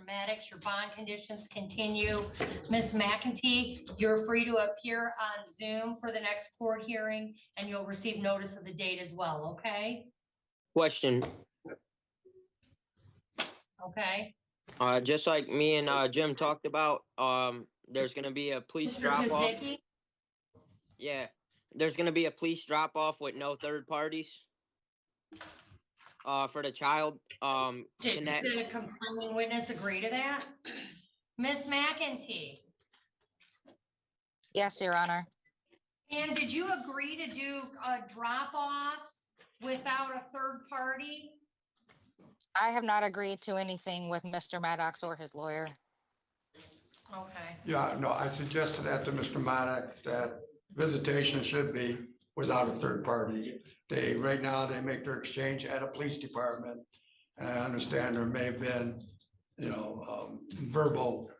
Maddox, your bond conditions continue. Miss McInty, you're free to appear on Zoom for the next court hearing, and you'll receive notice of the date as well, okay? Question. Okay. Just like me and Jim talked about, there's gonna be a police drop off. Yeah, there's gonna be a police drop off with no third parties. For the child. Did the complaining witness agree to that? Miss McInty? Yes, Your Honor. And did you agree to do drop-offs without a third party? I have not agreed to anything with Mr. Maddox or his lawyer. Okay. Yeah, no, I suggested that to Mr. Maddox, that visitation should be without a third party. Right now, they make their exchange at a police department. And I understand there may have been, verbal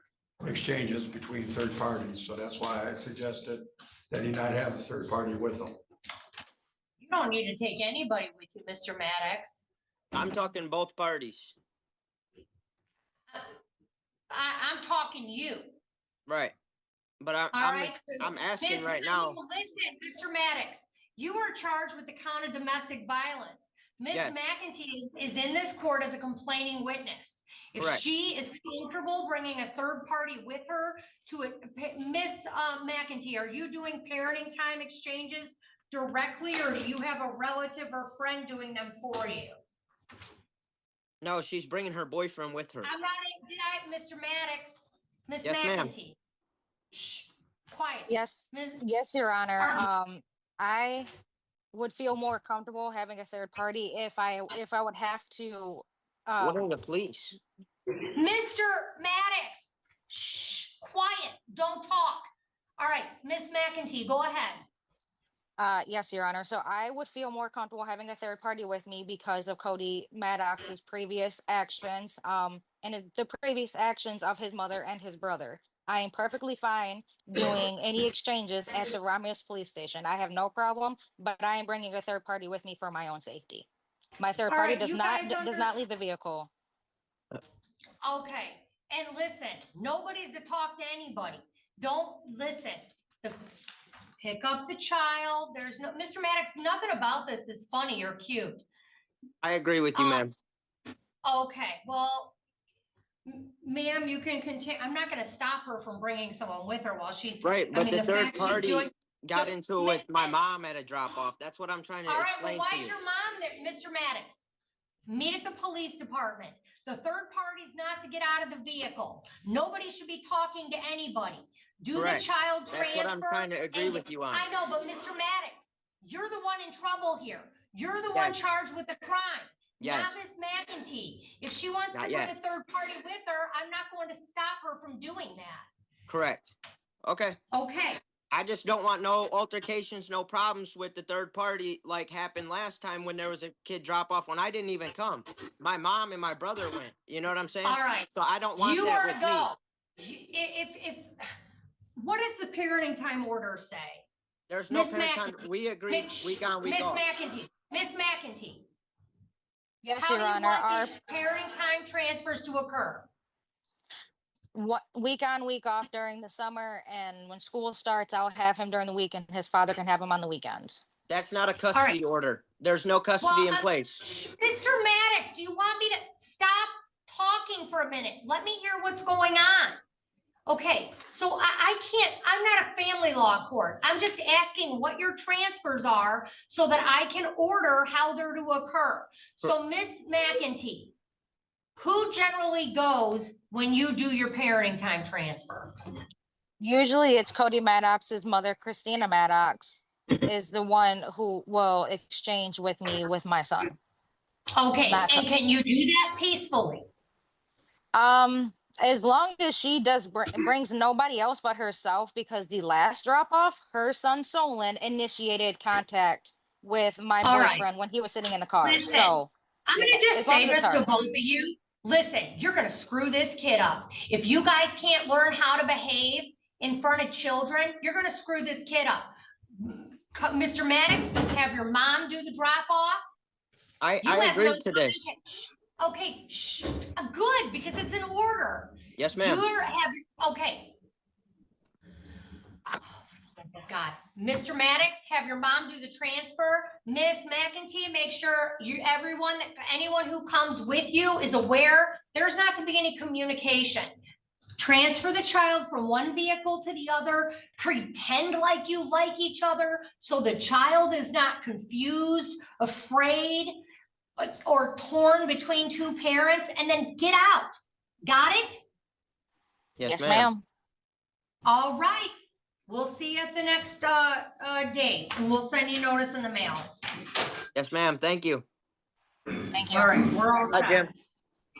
exchanges between third parties. So that's why I suggested that he not have a third party with him. You don't need to take anybody with you, Mr. Maddox. I'm talking both parties. I'm talking you. Right. But I'm asking right now. Listen, Mr. Maddox, you are charged with the count of domestic violence. Miss McInty is in this court as a complaining witness. If Correct. she is comfortable bringing a third party with her to it, Miss McInty, are you doing parenting time exchanges directly, or do you have a relative or friend doing them for you? No, she's bringing her boyfriend with her. I'm not, Mr. Maddox, Miss Yes, McInty. Shh, quiet. Yes, yes, Your Honor. I would feel more comfortable having a third party if I would have to. What are the police? Mr. Maddox, shh, quiet, don't talk. All right, Miss McInty, go ahead. Yes, Your Honor. So I would feel more comfortable having a third party with me because of Cody Maddox's previous actions, and the previous actions of his mother and his brother. I am perfectly fine doing any exchanges at the Romulus police station. I have no problem, but I am bringing a third party with me for my own safety. My third party does not leave the vehicle. Okay, and listen, nobody's to talk to anybody. Don't listen. Pick up the child. There's no, Mr. Maddox, nothing about this is funny or cute. I agree with you, ma'am. Okay, well, ma'am, you can continue. I'm not going to stop her from bringing someone with her while she's right. But the third party got into it with my mom at a drop off. That's what I'm trying to explain to you. All right, well, why is your mom there, Mr. Maddox? Meet at the police department. The third party's not to get out of the vehicle. Nobody should be talking to anybody. Do the child transfer. That's what I'm trying to agree with you on. I know, but Mr. Maddox, you're the one in trouble here. You're the one charged with the crime. Yes. Not Miss McInty. If she wants to bring a third party with her, I'm not going to stop her from doing that. Correct. Okay. Okay. I just don't want no altercations, no problems with the third party like happened last time when there was a kid drop off when I didn't even come. My mom and my brother went. You know what I'm saying? All right. So I don't want that with me. If what does the parenting time order say? There's no parenting time. We agree week on, week off. Miss McInty. Yes, How Your do you Honor. want these parenting time transfers to occur? What week on, week off during the summer, and when school starts, I'll have him during the week, and his father can have him on the weekends. That's not a custody order. There's no custody in place. Mr. Maddox, do you want me to stop talking for a minute? Let me hear what's going on. Okay, so I can't, I'm not a family law court. I'm just asking what your transfers are so that I can order how they're to occur. So Miss McInty, who generally goes when you do your parenting time transfer? Usually it's Cody Maddox's mother, Christina Maddox, is the one who will exchange with me with my son. Okay, and can you do that peacefully? As long as she brings nobody else but herself, because the last drop off, her son Solon initiated contact with my boyfriend when he was sitting in the car. Listen, so I'm going to just say this to both of you. Listen, you're going to screw this kid up. If you guys can't learn how to behave in front of children, you're going to screw this kid up. Mr. Maddox, have your mom do the drop off. I agree to this. Okay, good, because it's an order. Yes, ma'am. Okay. God, Mr. Maddox, have your mom do the transfer. Miss McInty, make sure anyone who comes with you is aware there's not to be any communication. Transfer the child from one vehicle to the other, pretend like you like each other so the child is not confused, afraid, or torn between two parents, and then get out. Got it? Yes, ma'am. ma'am. All right. We'll see you at the next date, and we'll send you notice in the mail. Yes, ma'am. Thank you. Thank you. All right, we're all Hi, set.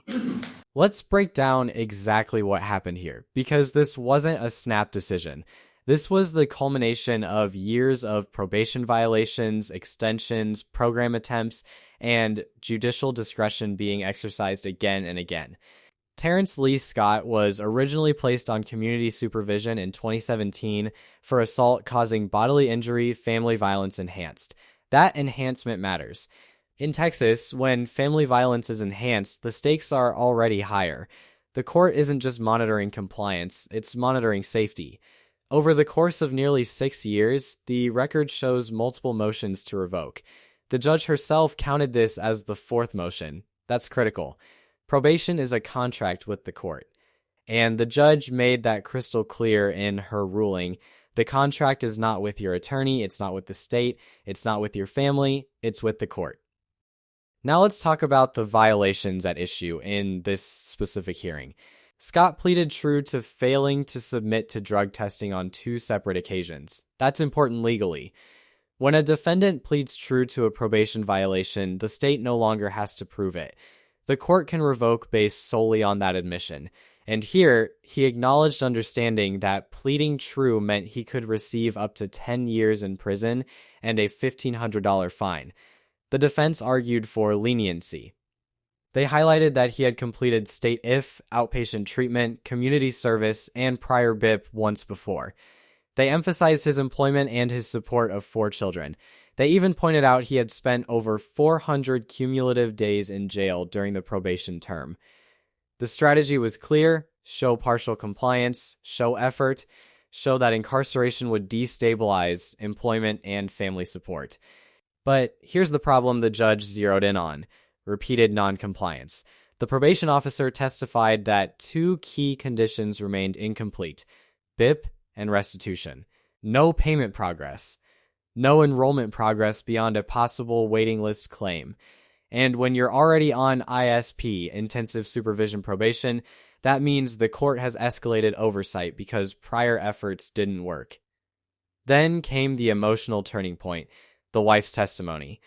Jim. Let's break down exactly what happened here, because this wasn't a snap decision. This was the culmination of years of probation violations, extensions, program attempts, and judicial discretion being exercised again and again. Terrence Lee Scott was originally placed on community supervision in 2017 for assault causing bodily injury, family violence enhanced. That enhancement matters. In Texas, when family violence is enhanced, the stakes are already higher. The court isn't just monitoring compliance, it's monitoring safety. Over the course of nearly 6 years, the record shows multiple motions to revoke. The judge herself counted this as the 4th motion. That's critical. Probation is a contract with the court, and the judge made that crystal clear in her ruling. The contract is not with your attorney, it's not with the state, it's not with your family, it's with the court. Now let's talk about the violations at issue in this specific hearing. Scott pleaded true to failing to submit to drug testing on 2 separate occasions. That's important legally. When a defendant pleads true to a probation violation, the state no longer has to prove it. The court can revoke based solely on that admission. And here, he acknowledged understanding that pleading true meant he could receive up to 10 years in prison and a $1,500 fine. The defense argued for leniency. They highlighted that he had completed state IF, outpatient treatment, community service, and prior BIP once before. They emphasized his employment and his support of 4 children. They even pointed out he had spent over 400 cumulative days in jail during the probation term. The strategy was clear: show partial compliance, show effort, show that incarceration would destabilize employment and family support. But here's the problem the judge zeroed in on: repeated noncompliance. The probation officer testified that 2 key conditions remained incomplete: BIP and restitution. No payment progress. No enrollment progress beyond a possible waiting list claim. And when you're already on ISP, intensive supervision probation, that means the court has escalated oversight because prior efforts didn't work. Then came the emotional turning point: the wife's testimony.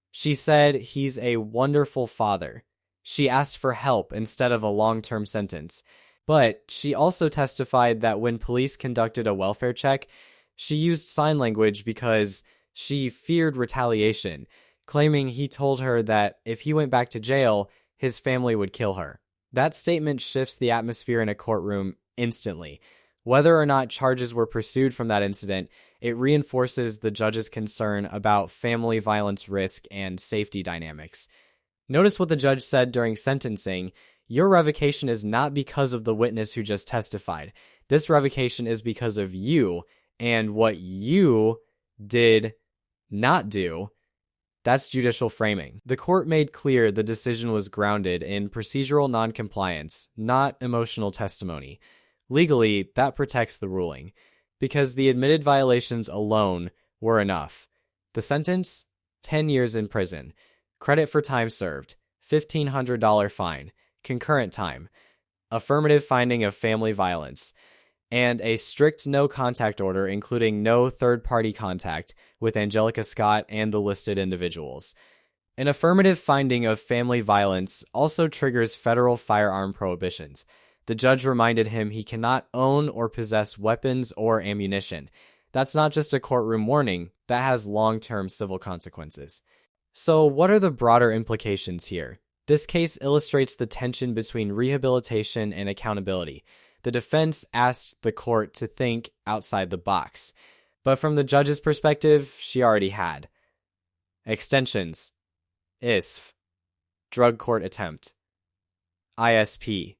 She said he's a wonderful father. She asked for help instead of a long-term sentence. But she also testified that when police conducted a welfare check, she used sign language because she feared retaliation, claiming he told her that if he went back to jail, his family would kill her. That statement shifts the atmosphere in a courtroom instantly. Whether or not charges were pursued from that incident, it reinforces the judge's concern about family violence risk and safety dynamics. Notice what the judge said during sentencing: your revocation is not because of the witness who just testified. This revocation is because of you and what you did not do. That's judicial framing. The court made clear the decision was grounded in procedural noncompliance, not emotional testimony. Legally, that protects the ruling, because the admitted violations alone were enough. The sentence: 10 years in prison. Credit for time served, $1,500 fine, concurrent time, affirmative finding of family violence, and a strict no-contact order including no third-party contact with Angelica Scott and the listed individuals. An affirmative finding of family violence also triggers federal firearm prohibitions. The judge reminded him he cannot own or possess weapons or ammunition. That's not just a courtroom warning, that has long-term civil consequences. So what are the broader implications here? This case illustrates the tension between rehabilitation and accountability. The defense asked the court to think outside the box, but from the judge's perspective, she already had. Extensions: ISF, drug court attempt, ISP,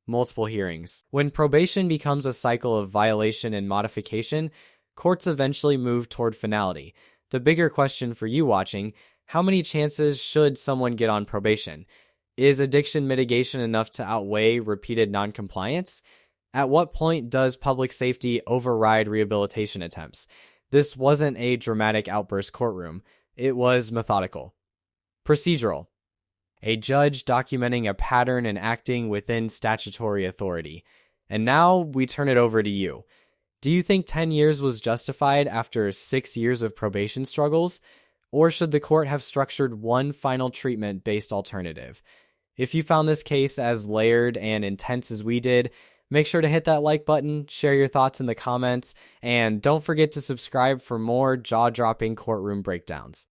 multiple hearings. When probation becomes a cycle of violation and modification, courts eventually move toward finality. The bigger question for you watching, how many chances should someone get on probation? Is addiction mitigation enough to outweigh repeated noncompliance? At what point does public safety override rehabilitation attempts? This wasn't a dramatic outburst courtroom. It was methodical. Procedural. A judge documenting a pattern and acting within statutory authority. And now we turn it over to you. Do you think 10 years was justified after 6 years of probation struggles? Or should the court have structured one final treatment-based alternative? If you found this case as layered and intense as we did, make sure to hit that like button, share your thoughts in the comments, and don't forget to subscribe for more jaw-dropping courtroom breakdowns.